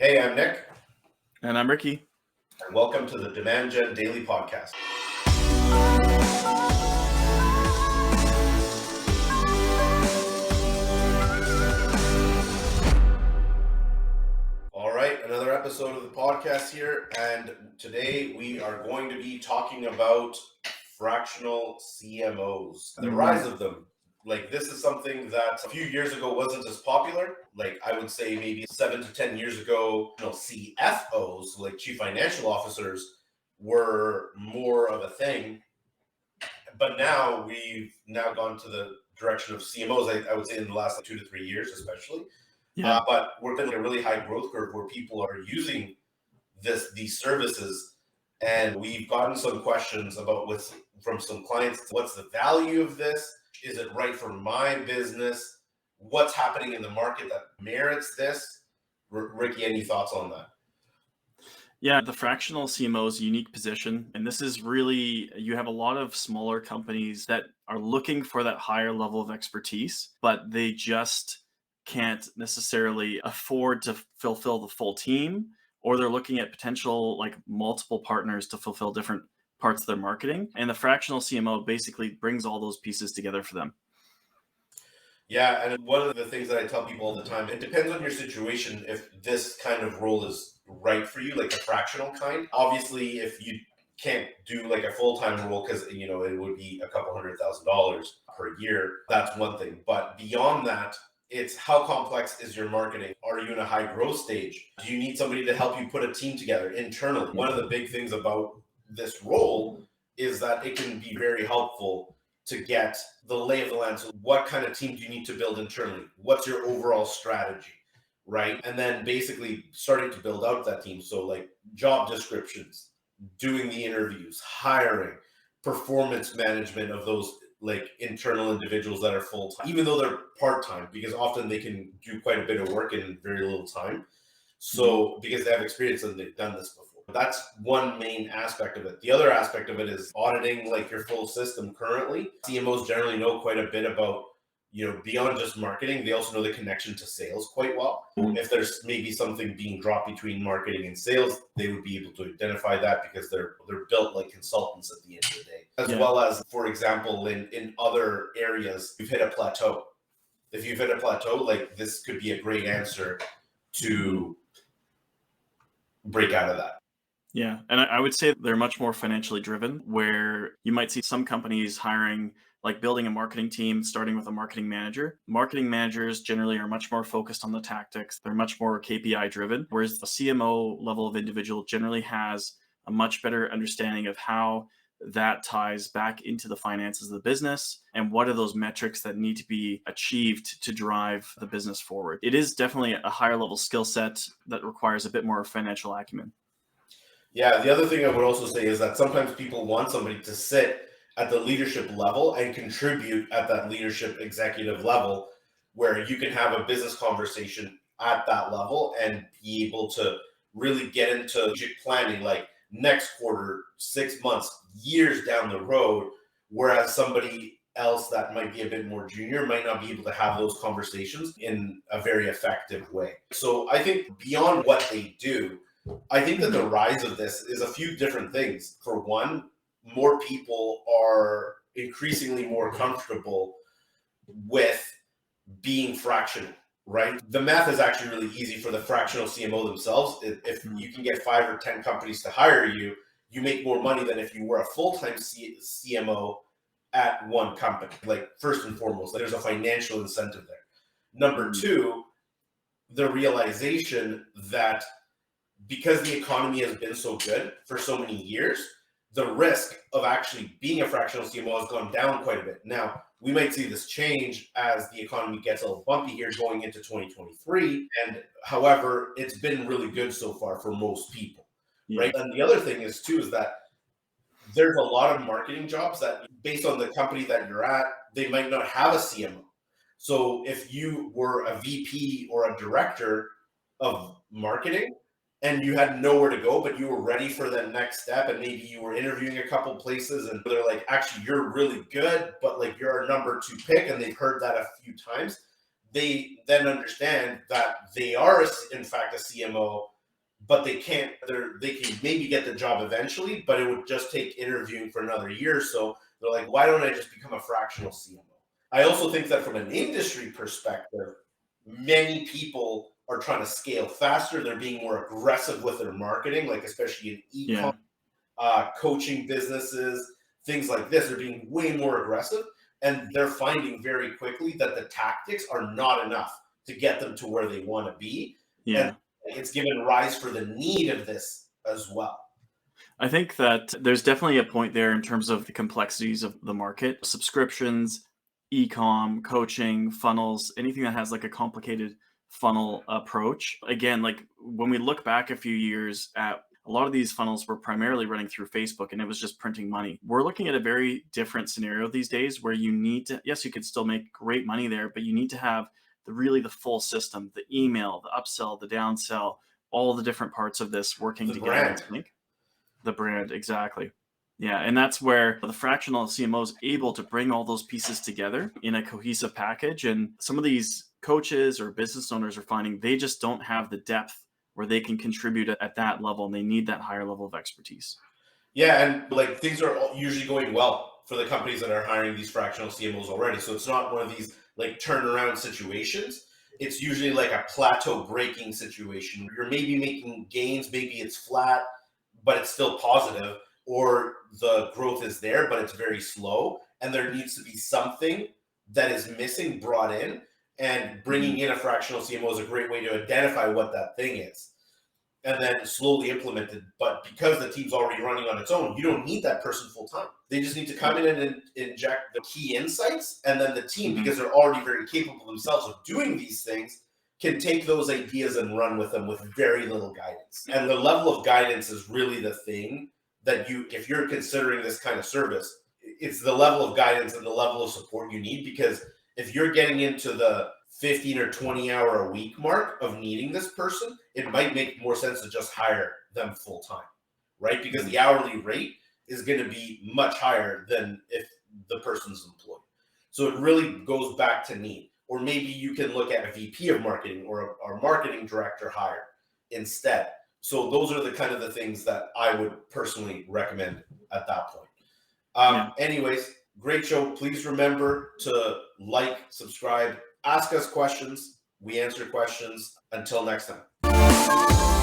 Hey, I'm Nick, And I'm Ricky. and welcome to the Demand Gen Daily Podcast. All right, another episode of the podcast here, and today we are going to be talking about fractional CMOs, the rise of them. This is something that a few years ago wasn't as popular. I would say maybe 7 to 10 years ago, CFOs, like chief financial officers, were more of a thing. But now we've gone to the direction of CMOs, I would say in the last 2 to 3 years, especially. Yeah. But we're in a really high growth curve where people are using these services. And we've gotten some questions about from some clients. What's the value of this? Is it right for my business? What's happening in the market that merits this? Ricky, any thoughts on that? Yeah, the fractional CMO is a unique position. And this is really, you have a lot of smaller companies that are looking for that higher level of expertise, but they just can't necessarily afford to fulfill the full team, or they're looking at potential multiple partners to fulfill different parts of their marketing. And the fractional CMO basically brings all those pieces together for them. Yeah, and one of the things that I tell people all the time, it depends on your situation if this kind of role is right for you, like a fractional kind. Obviously, if you can't do like a full-time role because it would be a couple $100,000 per year, that's one thing. But beyond that, it's how complex is your marketing? Are you in a high growth stage? Do you need somebody to help you put a team together internally? One of the big things about this role is that it can be very helpful to get the lay of the land. So what kind of team do you need to build internally? What's your overall strategy, right? And then basically starting to build out that team. So like job descriptions, doing the interviews, hiring, performance management of those like internal individuals that are full-time, even though they're part-time, because often they can do quite a bit of work in very little time. So because they have experience and they've done this before. That's one main aspect of it. The other aspect of it is auditing like your full system currently. CMOs generally know quite a bit about, beyond just marketing, they also know the connection to sales quite well. If there's maybe something being dropped between marketing and sales, they would be able to identify that because they're built like consultants at the end of the day. As well as, for example, in other areas, you've hit a plateau. If you've hit a plateau, like this could be a great answer to break out of that. Yeah. And I would say they're much more financially driven, where you might see some companies hiring, like building a marketing team, starting with a marketing manager. Marketing managers generally are much more focused on the tactics. They're much more KPI driven, whereas the CMO level of individual generally has a much better understanding of how that ties back into the finances of the business and what are those metrics that need to be achieved to drive the business forward. It is definitely a higher level skill set that requires a bit more financial acumen. Yeah, the other thing I would also say is that sometimes people want somebody to sit at the leadership level and contribute at that leadership executive level where you can have a business conversation at that level and be able to really get into strategic planning like next quarter, 6 months, years down the road, whereas somebody else that might be a bit more junior might not be able to have those conversations in a very effective way. So I think beyond what they do, I think that the rise of this is a few different things. For one, more people are increasingly more comfortable with being fractional, right? The math is actually really easy for the fractional CMO themselves. If you can get 5 or 10 companies to hire you, you make more money than if you were a full-time CMO at one company. Like first and foremost, there's a financial incentive there. Number two, the realization that because the economy has been so good for so many years, the risk of actually being a fractional CMO has gone down quite a bit. Now, we might see this change as the economy gets a little bumpy here going into 2023. And however, it's been really good so far for most people, right? And the other thing is too, is that there's a lot of marketing jobs that based on the company that you're at, they might not have a CMO. So if you were a VP or a director of marketing, and you had nowhere to go, but you were ready for the next step, and maybe you were interviewing a couple places, and they're like, actually, you're really good, but like you're our number 2 pick, and they've heard that a few times, they then understand that they are, in fact, a CMO, but they can't. They can maybe get the job eventually, but it would just take interviewing for another year. So they're like, why don't I just become a fractional CMO? I also think that from an industry perspective, many people are trying to scale faster. They're being more aggressive with their marketing, like especially in e-com, Yeah. coaching businesses, things like this. They're being way more aggressive, and they're finding very quickly that the tactics are not enough to get them to where they want to be. And Yeah. it's given rise for the need of this as well. I think that there's definitely a point there in terms of the complexities of the market. Subscriptions, e-com, coaching, funnels, anything that has like a complicated funnel approach. Again, like when we look back a few years at a lot of these funnels were primarily running through Facebook and it was just printing money. We're looking at a very different scenario these days where you need to, yes, you could still make great money there, but you need to have the full system, the email, the upsell, the downsell, all the different parts of this working The together in brand. sync. The brand, exactly. Yeah, and that's where the fractional CMO is able to bring all those pieces together in a cohesive package. And some of these coaches or business owners are finding they just don't have the depth where they can contribute at that level, and they need that higher level of expertise. Yeah, and like things are usually going well for the companies that are hiring these fractional CMOs already. So it's not one of these like turnaround situations. It's usually like a plateau breaking situation. You're maybe making gains, maybe it's flat, but it's still positive, or the growth is there, but it's very slow. And there needs to be something that is missing brought in. And bringing Mhm. in a fractional CMO is a great way to identify what that thing is and then slowly implemented. But because the team's already running on its own, you don't need that person full time. They just need to come in and inject the key insights, and then the team, Mhm. because they're already very capable themselves of doing these things, can take those ideas and run with them with very little guidance. And the level of guidance is really the thing that if you're considering this kind of service, it's the level of guidance and the level of support you need. Because if you're getting into the 15 or 20 hour a week mark of needing this person, it might make more sense to just hire them full time, right? Because Mhm. the hourly rate is going to be much higher than if the person's employed. So it really goes back to need. Or maybe you can look at a VP of marketing or a marketing director hire instead. So those are the kind of the things that I would personally recommend at that point. Yeah. Anyways, great show. Please remember to like, subscribe, ask us questions. We answer questions. Until next time.